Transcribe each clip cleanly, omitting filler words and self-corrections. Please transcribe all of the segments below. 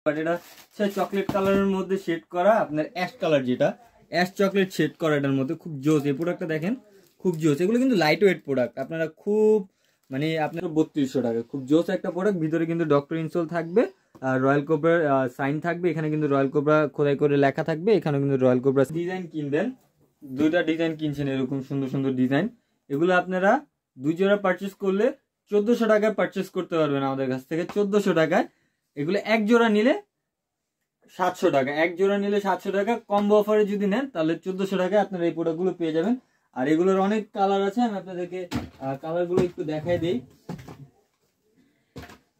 But এটা হচ্ছে chocolate কালারের মধ্যে শেড করা, আপনার অ্যাশ কালার, যেটা অ্যাশ চকলেট শেড করা, এটার মধ্যে খুব জোস। এই প্রোডাক্টটা দেখেন খুব জোস। এগুলো কিন্তু লাইট ওয়েট প্রোডাক্ট, আপনারা খুব মানে আপনার 3200 টাকা, খুব জোস একটা প্রোডাক্ট। ভিতরে কিন্তু ডক্টর ইনসোল থাকবে, আর রয়্যাল কোবরার সাইন থাকবে। এখানে কিন্তু রয়্যাল কোবরা খোদাই করে লেখা থাকবে। এখানে কিন্তু রয়্যাল কোবরা ডিজাইন কিনবেন, 2টা ডিজাইন কিনছেন, এরকম সুন্দর সুন্দর ডিজাইন। এগুলো আপনারা 2 জোড়া পারচেস করলে 1400 টাকায় পারচেস করতে পারবেন আমাদের কাছ থেকে, 1400 টাকায়। এগুলো 1 জোড়া নিলে 700 টাকা, 1 জোড়া নিলে 700 টাকা। কম্বো অফারে যদি নেন তাহলে 1400 টাকায় আপনারা এই প্রোডাক্টগুলো পেয়ে যাবেন। আর এগুলোর অনেক কালার আছে, আমি আপনাদেরকে কালারগুলো একটু দেখাই দিই।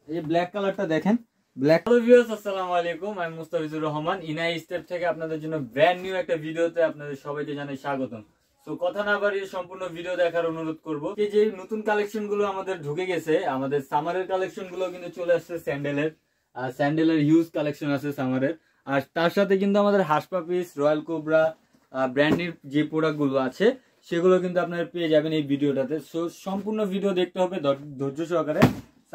এই যে ব্ল্যাক কালারটা দেখেন, ব্ল্যাক। হ্যালো ভিউয়ার্স, আসসালামু আলাইকুম, আমি মুস্তাফিজুর রহমান ইনাই স্টেপ থেকে আপনাদের জন্য ব্র্যান্ড নিউ একটা ভিডিওতে আপনাদের সবাইকে জানাই স্বাগতম। সো কথা না বাড়িয়ে সম্পূর্ণ ভিডিও দেখার অনুরোধ করব। এই যে নতুন কালেকশন গুলো আমাদের ঢুকে গেছে, আমাদের সামারের কালেকশন গুলো কিন্তু চলে আসছে, স্যান্ডেলের হিউজ কালেকশন আছে সামারের। আর তার সাথে কিন্তু আমাদের হাসপাপিস, রয়্যাল কোবরা ব্র্যান্ডের যে প্রোডাক্ট গুলো আছে সেগুলো কিন্তু আপনারা পেয়ে যাবেন এই ভিডিওটাতে। সো সম্পূর্ণ ভিডিও দেখতে হবে ধৈর্য সহকারে।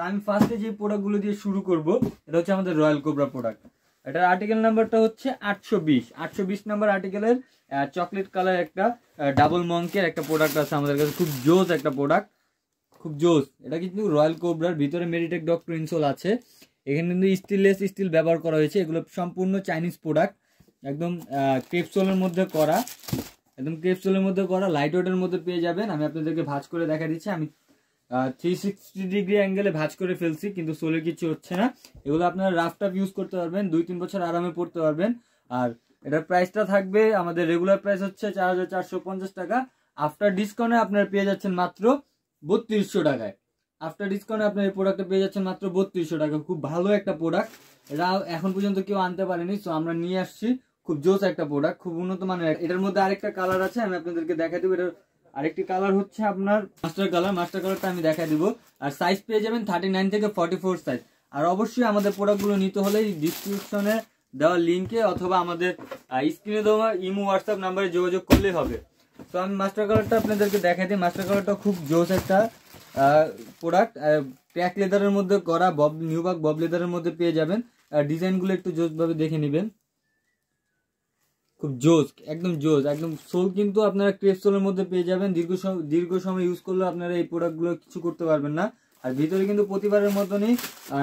আমি ফার্স্টে যে প্রোডাক্টগুলো দিয়ে শুরু করব, এটা হচ্ছে আমাদের রয়্যাল কোবরা প্রোডাক্ট। এটার আর্টিকেল নাম্বারটা হচ্ছে 820 নাম্বার আর্টিকেলের চকলেট কালার একটা ডাবল মঙ্কের একটা প্রোডাক্ট আছে আমাদের কাছে, খুব জোস একটা প্রোডাক্ট, খুব জোস। এটা কিন্তু রয়্যাল কোবরার ভিতরে মেডিটেক ডক্টর ইনসোল আছে। এখানে কিন্তু স্টিললেস স্টিল ব্যবহার করা হয়েছে। এগুলো সম্পূর্ণ চাইনিজ প্রোডাক্ট, একদম ক্রেপসোলের মধ্যে করা, একদম ক্রেপসোলের মধ্যে করা, লাইট ওয়েটের মধ্যে পেয়ে যাবেন। আমি আপনাদেরকে ভাঁজ করে দেখা দিচ্ছি। আমি 360 ডিগ্রি অ্যাঙ্গেলে ভাঁজ করে ফেলছি, কিন্তু সোলের কিছু হচ্ছে না। এগুলো আপনারা রাফ টাফ ইউজ করতে পারবেন, 2-3 বছর আরামে পড়তে পারবেন। আর এটার প্রাইসটা থাকবে, আমাদের রেগুলার প্রাইস হচ্ছে 4450 টাকা। আফটার ডিসকাউন্টে আপনারা পেয়ে যাচ্ছেন মাত্র 3200 টাকায়। আফটার ডিসকাউন্টে আপনার এই প্রোডাক্টটা পেয়ে যাচ্ছেন মাত্র 3200 টাকা। খুব ভালো একটা প্রোডাক্ট, এটা এখন পর্যন্ত কেউ আনতে পারেনি, সো আমরা নিয়ে আসছি। খুব জোস একটা প্রোডাক্ট, খুব উন্নত মানের। এটার মধ্যে আরেকটা কালার আছে, আমি আপনাদেরকে দেখা দেবো। এটার আরেকটি কালার হচ্ছে আপনার মাস্টার কালারটা আমি দেখা দিব। আর সাইজ পেয়ে যাবেন 39 থেকে 44 সাইজ। আর অবশ্যই আমাদের প্রোডাক্টগুলো নিতে হলে ডিসক্রিপশনে দেওয়া লিঙ্কে অথবা আমাদের স্ক্রিনে দেওয়া ইমো হোয়াটসঅ্যাপ নাম্বারে যোগাযোগ করলেই হবে। তো আমি মাস্টার কালারটা আপনাদেরকে দেখাই দিই। মাস্টার কালারটা খুব জোস একটা প্রোডাক্ট, ট্র্যাক লেদারের মধ্যে করা, নিউবাক বব লেদারের মধ্যে পেয়ে যাবেন। ডিজাইনগুলো একটু জোসভাবে দেখে নেবেন, খুব জোস, একদম জোস, একদম সোল কিন্তু আপনারা ক্রেপ সোলের মধ্যে পেয়ে যাবেন। দীর্ঘ সময় ইউজ করলে আপনারা এই প্রোডাক্টগুলো কিছু করতে পারবেন না। আর ভিতরে কিন্তু প্রতিবারের মতনই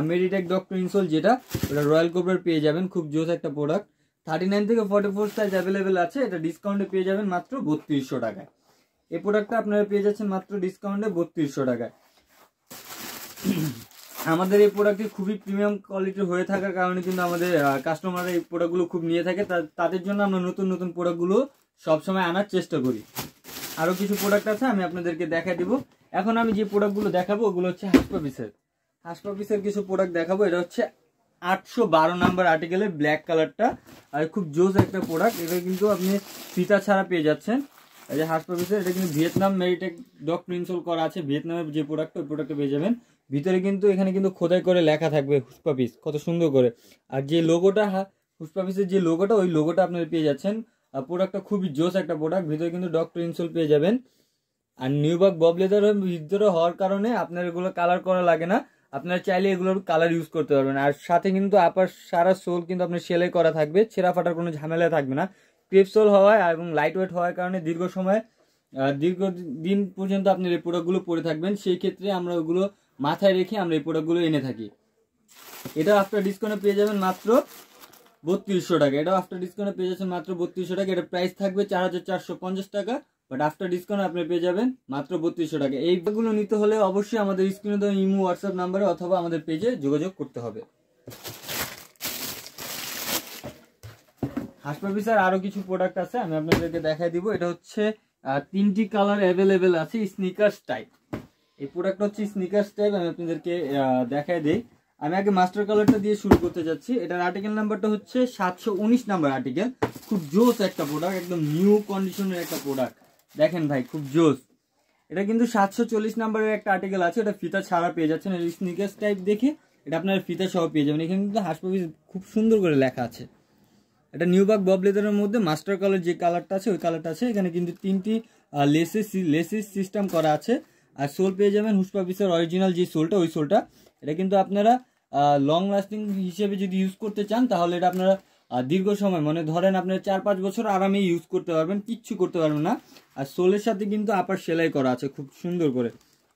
মেডিটেক ডক্টর ইনসোল, যেটা ওটা রয়্যাল কোবরার পেয়ে যাবেন। খুব জোস একটা প্রোডাক্ট, 39 থেকে 44 সাইজ অ্যাভেলেবেল আছে। এটা ডিসকাউন্টে পেয়ে যাবেন মাত্র 3200 টাকায়। এই প্রোডাক্টটা আপনারা পেয়ে যাচ্ছেন মাত্র ডিসকাউন্টে 3200 টাকায়। আমাদের এই প্রোডাক্টটি খুবই প্রিমিয়াম কোয়ালিটির হয়ে থাকার কারণে কিন্তু আমাদের কাস্টমাররা এই প্রোডাক্টগুলো খুব নিয়ে থাকে। তাদের জন্য আমরা নতুন নতুন প্রোডাক্টগুলো সবসময় আনার চেষ্টা করি। আরও কিছু প্রোডাক্ট আছে, আমি আপনাদেরকে দেখা দিব। এখন আমি যে প্রোডাক্টগুলো দেখাবো ওগুলো হচ্ছে হাসপাপিসের কিছু প্রোডাক্ট দেখাবো। এটা হচ্ছে 812 নাম্বার আর্টিকেলের ব্ল্যাক কালারটা, আর খুব জোস একটা প্রোডাক্ট। এটা কিন্তু আপনি ফিতা ছাড়া পেয়ে যাচ্ছেন। এই যে হাসপাপিসের, এটা কিন্তু ভিয়েতনাম মেডিটেক ডক্টর ইনসোল করা আছে। ভিয়েতনামের যে প্রোডাক্ট, ওই প্রোডাক্টটা পেয়ে যাবেন। ভিতরে কিন্তু এখানে কিন্তু খোদাই করে লেখা থাকবে হুসপাপিস, কত সুন্দর করে। আর যে লোগোটা, হুসপাপিসের যে লোগোটা, ওই লোগোটা আপনারা পেয়ে যাচ্ছেন। প্রোডাক্টটা খুবই জোস একটা প্রোডাক্ট। ভিতরে কিন্তু ডক্টর ইনসোল পেয়ে যাবেন। আর নিউবাক বব লেদারের ভিতরে হওয়ার কারণে আপনার এগুলো কালার করা লাগে না, আপনারা চাইলে এগুলোর কালার ইউজ করতে পারবেন। আর সাথে কিন্তু আপার সারা সোল কিন্তু আপনার সেলাই করা থাকবে, ছেঁড়া ফাটার কোনো ঝামেলা থাকবে না। ক্রেপ সোল হওয়ায় এবং লাইট ওয়েট হওয়ার কারণে দীর্ঘদিন পর্যন্ত আপনি এই প্রোডাক্টগুলো পরে থাকবেন। সেই ক্ষেত্রে আমরা ওগুলো মাথায় রেখে আমরা এই প্রোডাক্টগুলো এনে থাকি। এটা আফটার ডিসকাউন্টে পেয়ে যাবেন মাত্র 3200 টাকা। এটা আফটার ডিসকাউন্টে পেয়ে যাচ্ছেন মাত্র 3200 টাকা। এটা প্রাইস থাকবে 4450 টাকা, বাট আফটার ডিসকাউন্ট আপনি পেয়ে যাবেন মাত্র 3200 টাকা। এইগুলো নিতে হলে অবশ্যই আমাদের স্ক্রিনে দেওয়া ইমো হোয়াটসঅ্যাপ নাম্বারে অথবা আমাদের পেজে যোগাযোগ করতে হবে। হাসপাপিসের আরো কিছু প্রোডাক্ট আছে, আমি আপনাদেরকে দেখাই দিব। এটা হচ্ছে 3টি কালার অ্যাভেলেবেল আছে, স্নিকার্স টাইপ। এই প্রোডাক্টটা হচ্ছে স্নিকার্স টাইপ, আমি আপনাদেরকে দেখাই দিই। আমি আগে মাস্টার কালারটা দিয়ে শুরু করতে যাচ্ছি। এটার আর্টিকেল নাম্বারটা হচ্ছে 719 নাম্বার আর্টিকেল। খুব জোস একটা প্রোডাক্ট, একদম নিউ কন্ডিশনের একটা প্রোডাক্ট। দেখেন ভাই, খুব জোস। এটা কিন্তু 740 নাম্বারের একটা আর্টিকেল আছে। এটা ফিতা ছাড়া পেয়ে যাচ্ছেন। স্নিকার্স টাইপ দেখে এটা আপনার ফিতা সহ পেয়ে যাবেন। এখানে কিন্তু হাসপাপিস খুব সুন্দর করে লেখা আছে। এটা নিউবাক বব লেদারের মধ্যে মাস্টার কালার যে কালারটা আছে, ওই কালারটা আছে। এখানে কিন্তু 3টি লেসেস সিস্টেম করা আছে। আর সোল পেয়ে যাবেন হুসপাপিসের অরিজিনাল যে সোলটা, ওই সোলটা। এটা কিন্তু আপনারা লং লাস্টিং হিসেবে যদি ইউজ করতে চান তাহলে এটা আপনারা দীর্ঘ সময় মানে ধরেন আপনার 4-5 বছর আরামে ইউজ করতে পারবেন, কিচ্ছু করতে পারবেন না। আর সোলের সাথে কিন্তু আপার সেলাই করা আছে খুব সুন্দর করে।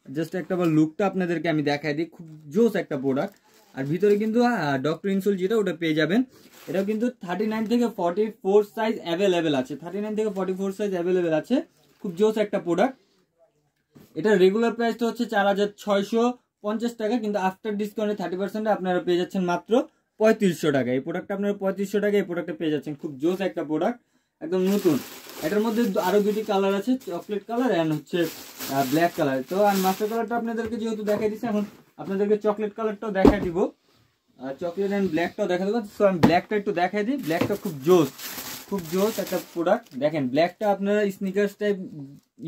জাস্ট একটা লুকটা আপনাদেরকে আমি দেখাই দিই, খুব জোস একটা প্রোডাক্ট। আর ভিতরে কিন্তু ডক্টর ইনসোল যেটা ওটা পেয়ে যাবেন। এটাও কিন্তু 39 থেকে 44 সাইজ অ্যাভেলেবেল আছে, 39 থেকে 44 সাইজ অ্যাভেলেবেল আছে। খুব জোস একটা প্রোডাক্ট। এটা রেগুলার প্রাইসটা হচ্ছে 4650 টাকা, কিন্তু আফটার ডিসকাউন্টে 30% আপনারা পেয়ে যাচ্ছেন মাত্র 3500 টাকা। এই প্রোডাক্টটা আপনারা 3500 টাকা এই প্রোডাক্টটা পেয়ে যাচ্ছেন। খুব জোস একটা প্রোডাক্ট, একদম নতুন। এটার মধ্যে আরো দুটি কালার আছে, চকলেট কালার এন্ড হচ্ছে ব্ল্যাক কালার। তো আর মাস্টার কালারটা আপনাদেরকে যেহেতু দেখাই দিচ্ছি, এখন আপনাদেরকে চকলেট কালারটাও দেখাই দিব, চকলেট এন্ড ব্ল্যাকটাও দেখা দেবো। তো আমি ব্ল্যাকটা একটু দেখাই দিই। ব্ল্যাকটা খুব জোস একটা প্রোডাক্ট। দেখেন ব্ল্যাকটা আপনারা স্নিকার্স টাইপ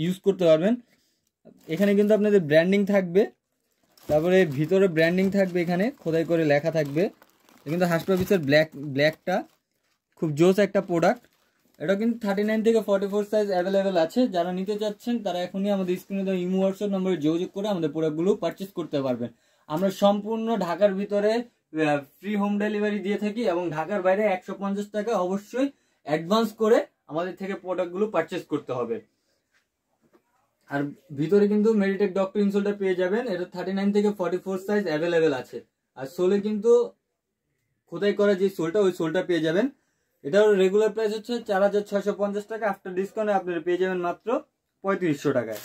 ইউজ করতে পারবেন। এখানে কিন্তু আপনাদের ব্র্যান্ডিং থাকবে, তারপরে ভিতরে ব্র্যান্ডিং থাকবে, এখানে খোদাই করে লেখা থাকবে। কিন্তু হাসপাবিসের ব্ল্যাকটা খুব জোস একটা প্রোডাক্ট। এটা কিন্তু 39 থেকে 44 সাইজ অ্যাভেলেবেল আছে। যারা নিতে চাচ্ছেন তারা এখনই আমাদের স্ক্রিনে দেওয়া ইমো হোয়াটসঅ্যাপ নম্বরে যোগাযোগ করে আমাদের প্রোডাক্টগুলো পারচেস করতে পারবেন। আমরা সম্পূর্ণ ঢাকার ভিতরে ফ্রি হোম ডেলিভারি দিয়ে থাকি, এবং ঢাকার বাইরে 150 টাকা অবশ্যই অ্যাডভান্স করে আমাদের থেকে প্রোডাক্টগুলো পারচেস করতে হবে। আর ভিতরে কিন্তু মেডিটেক ডক্টর ইনসোলটা পেয়ে যাবেন। এটা 39 থেকে 44 সাইজ অ্যাভেলেবেল আছে। আর সোলে কিন্তু খোদাই করা যে সোলটা, ওই সোলটা পেয়ে যাবেন। এটার রেগুলার প্রাইস হচ্ছে 4650 টাকা, আফটার ডিসকাউন্টে আপনারা পেয়ে যাবেন মাত্র 3500 টাকায়।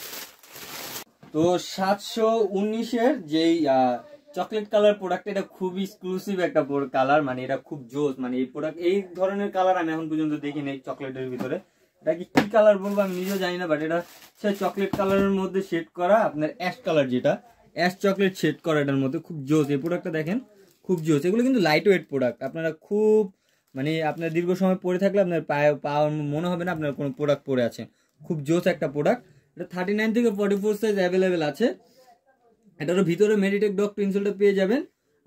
তো 719-এর যেই চকলেট কালার প্রোডাক্ট, এটা খুবই এক্সক্লুসিভ একটা কালার, মানে এটা খুব জোস। মানে এই প্রোডাক্ট, এই ধরনের কালার আমি এখন পর্যন্ত দেখিনি চকলেটের ভিতরে। এটা কি কালার বলবো আমি নিজেও জানি না, বাট এটা হচ্ছে চকলেট কালারের মধ্যে শেড করা, আপনার অ্যাশ কালার, যেটা অ্যাশ চকলেট শেড করা, এটার মধ্যে খুব জোস। এই প্রোডাক্টটা দেখেন খুব জোস। এগুলো কিন্তু লাইট ওয়েট প্রোডাক্ট, আপনারা খুব মানে আপনার দীর্ঘ সময় পরে থাকলে আপনার পাওয়ার মনে হবে না আপনার কোনো প্রোডাক্ট পরে আছেন। খুব জোস একটা প্রোডাক্ট। এটা 39 থেকে 44 সাইজ অ্যাভেলেবেল আছে। এটারও ভিতরে মেডিটেক ডক্টর ইনসোলটা পেয়ে যাবেন।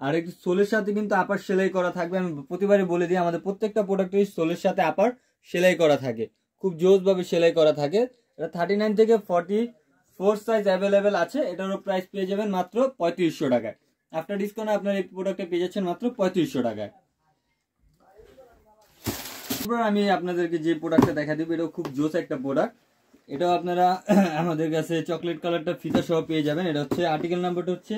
আর একটু সোলের সাথে কিন্তু আপার সেলাই করা থাকবে। আমি প্রতিবারই বলে দিই, আমাদের প্রত্যেকটা প্রোডাক্টের সোলের সাথে আপার সেলাই করা থাকে, খুব জোস ভাবে সেলাই করা থাকে। এটা 39 থেকে 44 সাইজ অ্যাভেলেবেল আছে। এটারও প্রাইস পেয়ে যাবেন মাত্র 3500 টাকায়। আফটার ডিসকাউন্ট আপনার এই প্রোডাক্টে পেয়ে যাচ্ছেন মাত্র 3500 টাকায়। আমি আপনাদেরকে যে প্রোডাক্টটা দেখা দিব, এটাও খুব জোস একটা প্রোডাক্ট। এটাও আপনারা আমাদের কাছে চকলেট কালারটা ফিতা সহ পেয়ে যাবেন। এটা হচ্ছে আর্টিকেল নাম্বারটা হচ্ছে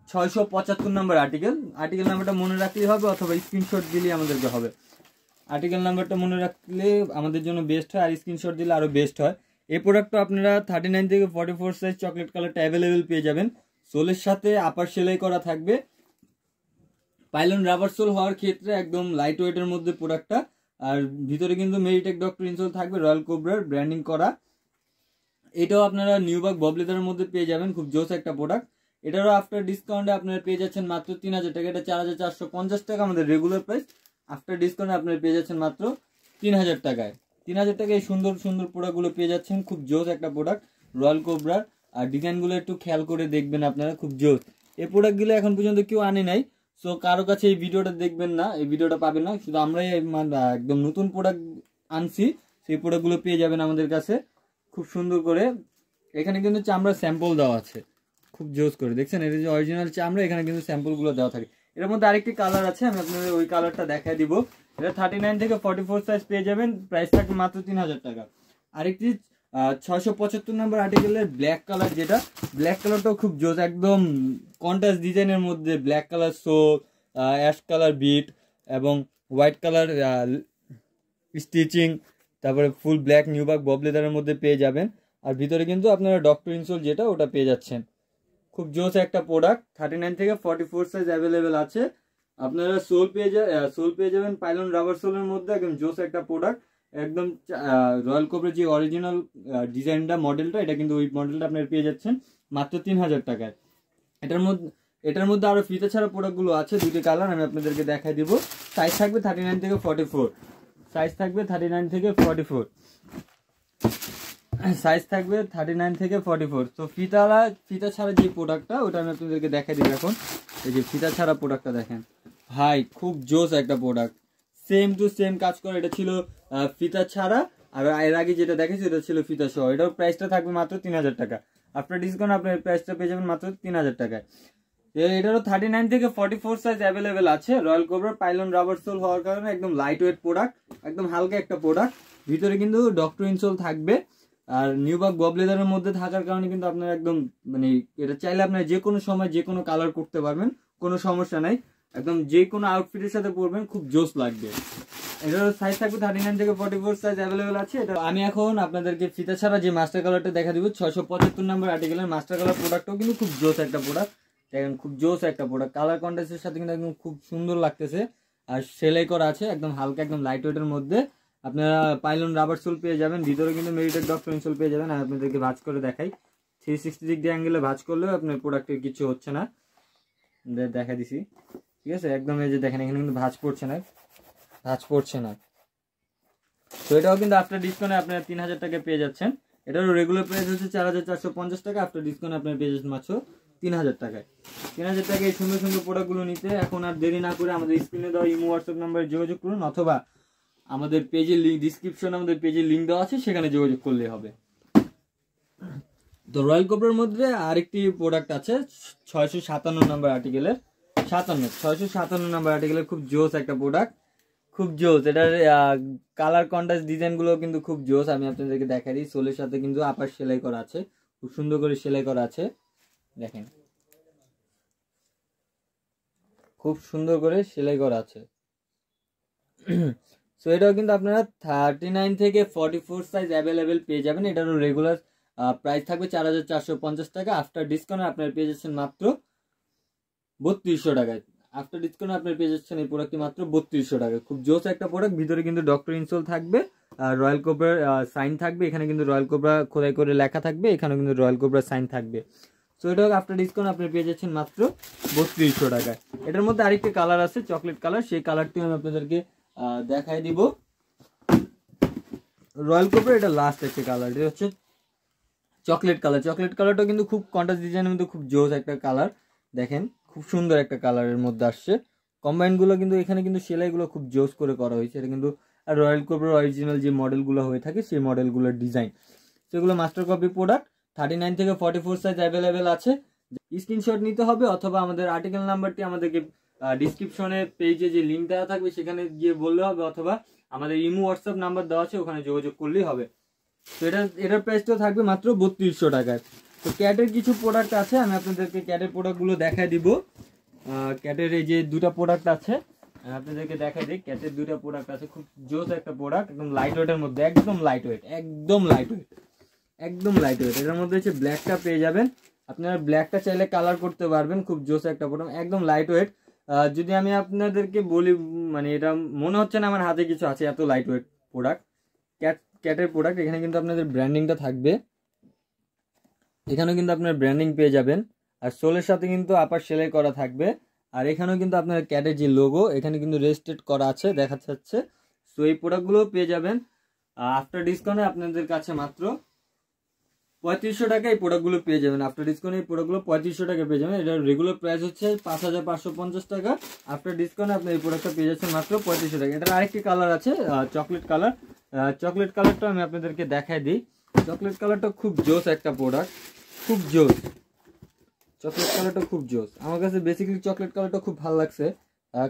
675 নাম্বার আর্টিকেল নাম্বারটা মনে রাখলেই হবে, অথবা স্ক্রিনশট দিলেই আমাদেরকে হবে। আর্টিকেল নাম্বারটা মনে রাখলে আমাদের জন্য বেস্ট হয়, আর স্ক্রিনশট দিলে আরো বেস্ট হয়। এই প্রোডাক্টটা আপনারা 39 থেকে 44 সাইজ চকলেট কালারটা অ্যাভেলেবেল পেয়ে যাবেন। সোলের সাথে আপার সেলাই করা থাকবে, পাইলন রাবার সোল হওয়ার ক্ষেত্রে একদম লাইট ওয়েটের মধ্যে প্রোডাক্টটা। আর ভিতরে কিন্তু মেডিটেক ডক্টর ইনসোল থাকবে, রয়্যাল কোবরার ব্র্যান্ডিং করা। এটাও আপনারা নিউবার্ক ববলেদারের মধ্যে পেয়ে যাবেন। খুব জোস একটা প্রোডাক্ট। এটারও আফটার ডিসকাউন্টে আপনারা পেয়ে যাচ্ছেন মাত্র 3000 টাকা। এটা 4450 টাকা আমাদের রেগুলার প্রাইস। আফটার ডিসকাউন্টে আপনারা পেয়ে যাচ্ছেন মাত্র 3000 টাকায়। 3000 টাকায় সুন্দর সুন্দর প্রোডাক্টগুলো পেয়ে যাচ্ছেন। খুব জোস একটা প্রোডাক্ট, রয়্যাল কোবরার। আর ডিজাইনগুলো একটু খেয়াল করে দেখবেন আপনারা, খুব জোস। এই প্রোডাক্টগুলো এখন পর্যন্ত কেউ আনে নাই, সো কারো কাছে এই ভিডিওটা দেখবেন না, এই ভিডিওটা পাবেন না। শুধু আমরাই একদম নতুন প্রোডাক্ট আনছি, সেই প্রোডাক্টগুলো পেয়ে যাবেন আমাদের কাছে খুব সুন্দর করে। এখানে কিন্তু চামড়ার স্যাম্পল দেওয়া আছে, খুব জোস করে। দেখছেন এটা যে অরিজিনাল চামড়া, এখানে কিন্তু স্যাম্পলগুলো দেওয়া থাকে। এর মধ্যে আরেকটি কালার আছে, আমি আপনাদের ওই কালারটা দেখাই দিব। এটা 39 থেকে 44 সাইজ পেয়ে যাবেন, প্রাইস থাকবে মাত্র 3000 টাকা। আরেকটি 675 নাম্বার আর্টিকেলের ব্ল্যাক কালার, যেটা ব্ল্যাক কালারটাও খুব জোস, একদম কন্ট্রাস্ট ডিজাইনের মধ্যে black colour sole, ash colour বিট এবং হোয়াইট কালার স্টিচিং, তারপরে ফুল ব্ল্যাক নিউবার্ক ববলেদারের মধ্যে পেয়ে যাবেন। আর ভিতরে কিন্তু আপনারা ডক্টর ইনসোল যেটা, ওটা পেয়ে যাচ্ছেন। খুব জোস একটা প্রোডাক্ট। 39 থেকে 44 সাইজ অ্যাভেলেবেল আছে। আপনারা সোল পেয়ে যাবেন পাইলন রাবার সোলের মধ্যে, একদম জোস একটা প্রোডাক্ট। একদম রয়্যাল কোবরার যে অরিজিনাল ডিজাইনটা, মডেলটা, এটা কিন্তু ওই মডেলটা আপনারা পেয়ে যাচ্ছেন মাত্র 3000 টাকায়। এটার মধ্যে আরো ফিতা ছাড়া প্রোডাক্টগুলো আছে, দুটি কালার আমি আপনাদেরকে দেখাই দিব। সাইজ থাকবে 39 থেকে 44, সাইজ থাকবে 39 থেকে 44, সাইজ থাকবে 39 থেকে 44। তো ফিতা ছাড়া যে প্রোডাক্টটা, ওটা আমি আপনাদেরকে দেখাই দিব এখন। এই যে ফিতা ছাড়া প্রোডাক্টটা দেখেন ভাই, খুব জোস একটা প্রোডাক্ট, সেম টু সেম কাজ করে। এটা ছিল ফিতা ছাড়া, আর এর আগে যেটা দেখেছি এটা ছিল ফিতা সহ। এটার প্রাইসটা থাকবে মাত্র 3000 টাকা। আপনার ডিসকাউন্ট আপনার প্রাইসটা পেয়ে যাবেন মাত্র 3000 টাকায়। এটারও 39 থেকে 44 সাইজ অ্যাভেলেবেল আছে। Royal cobra pylon rubber soul হওয়ার কারণে একদম লাইট ওয়েট প্রোডাক্ট, একদম হালকা একটা প্রোডাক্ট। ভিতরে কিন্তু ডক্টর ইনসোল থাকবে, আর নিউবাক বব লেদারের মধ্যে থাকার কারণে কিন্তু আপনার একদম মানে এটা চাইলে আপনার যে কোনো সময় যে কোনো কালার করতে পারবেন, কোনো সমস্যা নাই। একদম যে কোনো আউটফিটের সাথে পরবেন, খুব জোস লাগবে। এটার সাইজ থাকবে 39 থেকে 44 সাইজ অ্যাভেলেবেল আছে। এটা আমি এখন আপনাদেরকে ফিতা ছাড়া যে মাস্টার কালারটা দেখা দিব, 675 নম্বর আর্টিকেলের মাস্টার কালার প্রোডাক্টও কিন্তু খুব জোস একটা প্রোডাক্ট। দেখেন খুব জোস একটা প্রোডাক্ট, কালার কন্ট্রাস্টের সাথে কিন্তু একদম খুব সুন্দর লাগতেছে। আর সেলাই করা আছে একদম হালকা, একদম লাইট ওয়েটের মধ্যে। আপনারা পাইলন রাবার সোল পেয়ে যাবেন, ভিতরে কিন্তু মেরিটেড ডক্টর ইনসোল পেয়ে যাবেন। আর আপনাদেরকে ভাঁজ করে দেখাই, 360 ডিগ্রি অ্যাঙ্গেলে ভাঁজ করলেও আপনার প্রোডাক্টের কিছু হচ্ছে না, দেখা দিছি। ঠিক আছে, একদম এই যে দেখেন এখানে কিন্তু ভাঁজ পড়ছে না, ভাঁজ পড়ছে না। তো এটাও কিন্তু আফটার ডিসকাউন্টে আপনারা 3000 টাকায় পেয়ে যাচ্ছেন। এটারও রেগুলার প্রাইস হচ্ছে 4450 টাকা, আফটার ডিসকাউন্ট আপনারা পেয়ে যাচ্ছেন মাত্র 3000 টাকায়। 3000 টাকায় এই সুন্দর সুন্দর প্রোডাক্টগুলো নিতে এখন আর দেরি না করে আমাদের স্ক্রিনে দেওয়া ইমো হোয়াটসঅ্যাপ নাম্বারে যোগাযোগ করুন, অথবা আমাদের পেজের লিঙ্ক ডিসক্রিপশনে আমাদের পেজের লিঙ্ক দেওয়া আছে, সেখানে যোগাযোগ করলেই হবে। তো রয়্যাল কোবরার মধ্যে আরেকটি প্রোডাক্ট আছে 657 নম্বর আর্টিকেলের, 657 নম্বর আর্টিকেলের খুব জোস একটা প্রোডাক্ট, খুব জোস। এটার কালার কন্ট্রাস্ট ডিজাইন গুলো কিন্তু খুব জোস। আমি আপনাদেরকে দেখাই দিই, সোলের সাথে কিন্তু আপার সেলাই করা আছে, খুব সুন্দর করে সেলাই করা আছে, দেখেন খুব সুন্দর করে সেলাই করা আছে। সো এটাও কিন্তু আপনারা 39 থেকে 44 সাইজ অ্যাভেলেবেল পেয়ে যাবেন। এটারও রেগুলার প্রাইস থাকবে 4450 টাকা, আফটার ডিসকাউন্ট আপনারা পেয়ে যাচ্ছেন মাত্র 3200 টাকায়। আফটার ডিসকাউন্ট আপনারা পেয়ে যাচ্ছেন এই প্রোডাক্টটি মাত্র 3200 টাকায়। খুব জোস একটা প্রোডাক্ট, ভিতরে কিন্তু ডক্টর ইনসোল থাকবে, আর রয়্যাল কোবরার সাইন থাকবে। এখানে কিন্তু রয়্যাল কোবরা খোদাই করে লেখা থাকবে, এখানে কিন্তু রয়্যাল কোবরার সাইন থাকবে। সো এটা আফটার ডিসকাউন্ট আপনারা পেয়ে যাচ্ছেন মাত্র 3200 টাকায়। এটার মধ্যে আরেকটি কালার আছে চকলেট কালার, সেই কালারটি আমি আপনাদেরকে দেখাই দিব। রয়্যাল কোবরা এটা লাস্ট একটা কালার, এটা হচ্ছে চকলেট কালার। চকলেট কালারটা কিন্তু খুব কন্ট্রাস্ট ডিজাইনের মধ্যে খুব জোস একটা কালার, দেখেন খুব সুন্দর একটা কালারের মধ্যে আসছে। কম্বাইন গুলো কিন্তু এখানে কিন্তু সেলাই গুলো খুব জোস করে করা হয়েছে। এটা কিন্তু রয়্যাল কোবরার অরিজিনাল যে মডেলগুলো হয়ে থাকে সেই মডেলগুলোর ডিজাইন, সেগুলো মাস্টার কপি প্রোডাক্ট। 39 থেকে 44 সাইজ অ্যাভেলেবেল আছে। স্ক্রিনশট নিতে হবে, অথবা আমাদের আর্টিকেল নাম্বারটি আমাদেরকে ডিসক্রিপশনে পেজে যে লিঙ্ক দেওয়া থাকবে সেখানে গিয়ে বললে হবে, অথবা আমাদের ইমো হোয়াটসঅ্যাপ নাম্বার দেওয়া আছে, ওখানে যোগাযোগ করলেই হবে। তো এটার প্রাইসটাও থাকবে মাত্র 3200 টাকায়। তো ক্যাটের কিছু প্রোডাক্ট আছে, আমি আপনাদেরকে ক্যাটের প্রোডাক্টগুলো দেখাই দিব। ক্যাটের এই যে দুটা প্রোডাক্ট আছে, আমি আপনাদেরকে দেখাই দিই। ক্যাটের দুটা প্রোডাক্ট আছে, খুব জোস একটা প্রোডাক্ট, একদম লাইট ওয়েটের মধ্যে, একদম লাইট ওয়েট, একদম লাইট ওয়েট, একদম লাইট ওয়েট। এটার মধ্যে হচ্ছে ব্ল্যাকটা পেয়ে যাবেন, আপনারা ব্ল্যাকটা চাইলে কালার করতে পারবেন। খুব জোস একটা প্রোডাক্ট, একদম লাইট ওয়েট। যদি আমি আপনাদেরকে বলি, মানে এটা মনে হচ্ছে না আমার হাতে কিছু আছে, এত লাইট ওয়েট প্রোডাক্ট। ক্যাটের প্রোডাক্ট, এখানে কিন্তু আপনাদের ব্র্যান্ডিংটা থাকবে, এখানেও কিন্তু আপনার ব্র্যান্ডিং পেয়ে যাবেন। আর সোলের সাথে কিন্তু আপার সেলাই করা থাকবে। আর এখানেও কিন্তু আপনার ক্যাটের যে লোগো, এখানে কিন্তু রেজিস্ট্রেড করা আছে, দেখা যাচ্ছে। সো এই প্রোডাক্টগুলো পেয়ে যাবেন আফটার ডিসকাউন্টে আপনাদের কাছে মাত্র 3500 টাকা। এই প্রোডাক্টগুলো পেয়ে যাবেন আফটার ডিসকাউন্ট, এই প্রোডাক্টগুলো 3500 টাকা পেয়ে যাবেন। এটার রেগুলার প্রাইস হচ্ছে 5550 টাকা, আফটার ডিসকাউন্ট আপনি এই প্রোডাক্টটা পেয়ে যাচ্ছেন মাত্র 3500 টাকা। এটার আরেকটি কালার আছে চকলেট কালার। চকলেট কালারটা আমি আপনাদেরকে দেখাই দিই। চকলেট কালারটা খুব জোস একটা প্রোডাক্ট, খুব জোস। চকলেট কালারটা খুব জোস, আমার কাছে বেসিক্যালি চকলেট কালারটা খুব ভালো লাগছে।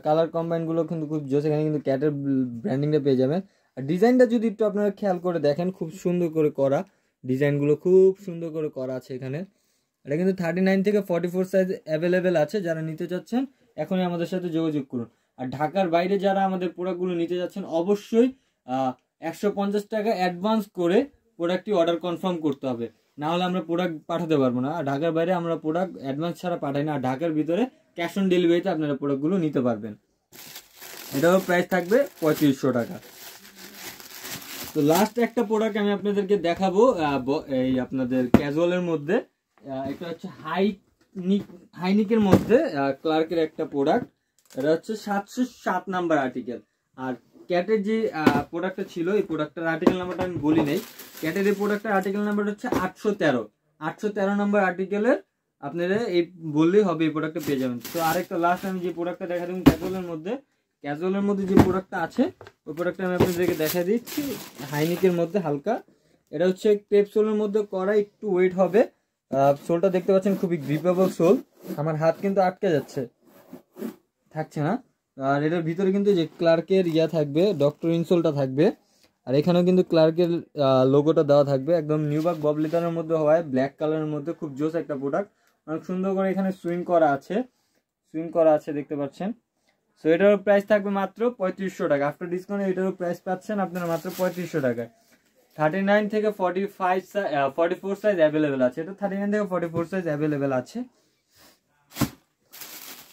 কালার কম্বাইনগুলো কিন্তু খুব জোস। এখানে কিন্তু ক্যাটের ব্র্যান্ডিংটা পেয়ে যাবেন। আর ডিজাইনটা যদি একটু আপনারা খেয়াল করে দেখেন, খুব সুন্দর করে করা ডিজাইনগুলো, খুব সুন্দর করে করা আছে এখানে। এটা কিন্তু 39 থেকে 44 সাইজ অ্যাভেলেবেল আছে। যারা নিতে চাচ্ছেন এখনই আমাদের সাথে যোগাযোগ করুন। আর ঢাকার বাইরে যারা আমাদের প্রোডাক্টগুলো নিতে যাচ্ছেন, অবশ্যই 150 টাকা অ্যাডভান্স করে প্রোডাক্টটি অর্ডার কনফার্ম করতে হবে, না হলে আমরা প্রোডাক্ট পাঠাতে পারবো না। আর ঢাকার বাইরে আমরা প্রোডাক্ট অ্যাডভান্স ছাড়া পাঠাই না। আর ঢাকার ভিতরে ক্যাশ অন ডেলিভারিতে আপনারা প্রোডাক্টগুলো নিতে পারবেন। এটাও প্রাইস থাকবে 3500 টাকা। তো লাস্ট একটা প্রোডাক্ট আমি আপনাদেরকে দেখাবো, এই আপনাদের ক্যাজুয়ালের মধ্যে। এটা হচ্ছে হাইনিকের মধ্যে ক্লার্কের একটা প্রোডাক্ট। এটা হচ্ছে 707 নাম্বার আর্টিকেল। আর ক্যাটের যে প্রোডাক্টটা ছিল, এই প্রোডাক্টের আর্টিকেল নাম্বারটা আমি বলি নাই। ক্যাটের এই প্রোডাক্টের আর্টিকেল নাম্বার হচ্ছে 813 নাম্বার আর্টিকেলের। আপনারা এই বললেই হবে, এই প্রোডাক্টটা পেয়ে যাবেন। তো আরেকটা লাস্ট আমি যে প্রোডাক্টটা দেখা দেবো ক্যাজুয়ালের মধ্যে যে প্রোডাক্টটা আছে, ওই প্রোডাক্টটা আমি আপনাদেরকে দেখা দিচ্ছি। হাইনিকের মধ্যে হালকা, এটা হচ্ছে ক্রেপ সোলের মধ্যে করা, একটু ওয়েট হবে। সোলটা দেখতে পাচ্ছেন খুবই গ্রিপেবল সোল, আমার হাত কিন্তু আটকে যাচ্ছে, থাকছে না। আর এটার ভিতরে কিন্তু যে ক্লার্কের ইয়া থাকবে, ডক্টর ইনসোলটা থাকবে, আর এখানেও কিন্তু ক্লার্কের লোগোটা দেওয়া থাকবে। একদম নিউবাক বব লেদারের মধ্যে হয়, ব্ল্যাক কালারের মধ্যে, খুব জোস একটা প্রোডাক্ট। অনেক সুন্দর করে এখানে সুইং করা আছে, দেখতে পাচ্ছেন। সো এটার প্রাইস থাকবে মাত্র 3500 টাকা। আফটার ডিসকাউন্ট এটারও প্রাইস পাচ্ছেন আপনারা মাত্র 3500 টাকায়। 39 থেকে 44 সাইজ অ্যাভেলেবেল আছে। এটা 39 থেকে 44 সাইজ অ্যাভেলেবেল আছে।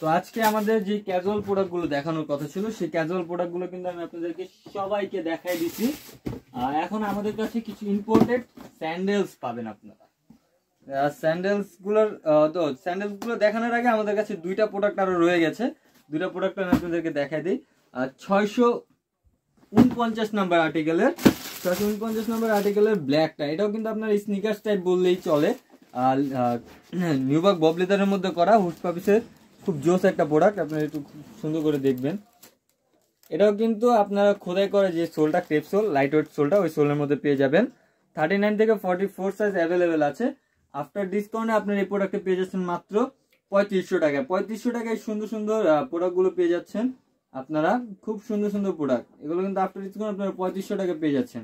তো আজকে আমাদের যে ক্যাজুয়াল প্রোডাক্টগুলো দেখানোর কথা ছিল, সেই ক্যাজুয়াল প্রোডাক্টগুলো কিন্তু আমি আপনাদেরকে সবাইকে দেখাই দিছি। এখন আমাদের কাছে কিছু ইম্পোর্টেড স্যান্ডেলস পাবেন আপনারা। স্যান্ডেলসগুলো দেখানোর আগে আমাদের কাছে দুইটা প্রোডাক্ট আরো রয়ে গেছে। দুইটা প্রোডাক্ট আমি আপনাদেরকে দেখাই দিই। 649 নাম্বার আর্টিকেলের 649 নাম্বার আর্টিকেলের ব্ল্যাকটা, এটাও কিন্তু আপনার স্নিকার্স টাইপ বললেই চলে। নিউবাক বব লেদারের মধ্যে করা, হুড পাপিসের খুব জোস একটা প্রোডাক্ট। আপনারা একটু সুন্দর করে দেখবেন। এটাও কিন্তু আপনারা খোদাই করে যে সোলটা, ক্রেপ সোল, লাইট ওয়েট সোলটা, ওই সোলের মধ্যে পেয়ে যাবেন। 39 থেকে 44 সাইজ অ্যাভেলেবেল আছে। আফটার ডিসকাউন্টে আপনার এই প্রোডাক্টে পেয়ে যাচ্ছেন মাত্র 3500 টাকায়। 3500 টাকায় সুন্দর সুন্দর প্রোডাক্টগুলো পেয়ে যাচ্ছেন আপনারা। খুব সুন্দর সুন্দর প্রোডাক্ট, এগুলো কিন্তু আফটার ডিসকাউন্ট আপনারা 3500 টাকায় পেয়ে যাচ্ছেন।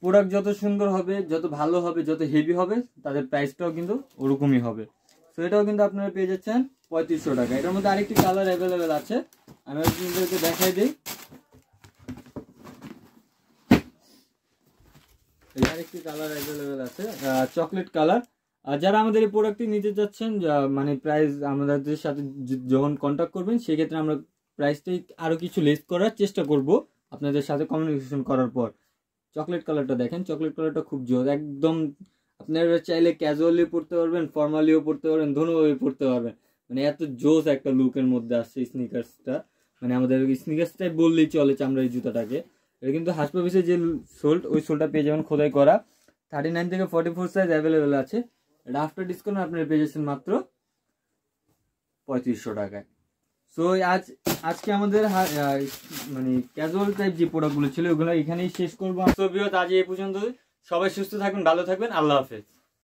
প্রোডাক্ট যত সুন্দর হবে, যত ভালো হবে, যত হেভি হবে, তাদের প্রাইসটাও কিন্তু ওরকমই হবে। তো এটাও কিন্তু আপনারা পেয়ে যাচ্ছেন 3500 টাকা। এটার মধ্যে আরেকটি কালার অ্যাভেলেবেল আছে, আমি আপনাদেরকে দেখাই দিই। আরেকটি কালার অ্যাভেলেবেল আছে, চকলেট কালার। যারা আমাদের এই প্রোডাক্টটি নিতে চাচ্ছেন, মানে প্রাইস আমাদের সাথে যখন কন্ট্যাক্ট করবেন, সেক্ষেত্রে আমরা প্রাইসটাই আরো কিছু লেস করার চেষ্টা করব আপনাদের সাথে কমিউনিকেশন করার পর। চকলেট কালারটা দেখেন, চকলেট কালারটা খুব জোর একদম। আপনারা চাইলে ক্যাজুয়ালি পড়তে পারবেন, ফর্মালিও পড়তে পারবেন, ধনুভাবে পড়তে পারবেন। মানে এত জোস একটা লুকের মধ্যে আসছে স্নিকার্সটা। মানে আমাদের স্নিকার্স টাইপ বললেই চলে, চামড়ার জুতাটাকে। এটা কিন্তু হাসপাবিসের যে সোল্ট, ওই সোলটা পেয়ে যাবেন খোদাই করা। 39 থেকে 44 সাইজ অ্যাভেলেবেল আছে। এটা আফটার ডিসকাউন্ট আপনারা পেয়ে যাচ্ছেন মাত্র 3500 টাকায়। সো আজকে আমাদের মানে ক্যাজুয়াল টাইপ যে প্রোডাক্টগুলো ছিল, ওগুলো এখানেই শেষ করবো। সো ভিউয়ার্স, আজ এই পর্যন্ত। সবাই সুস্থ থাকবেন, ভালো থাকবেন, আল্লাহ হাফেজ।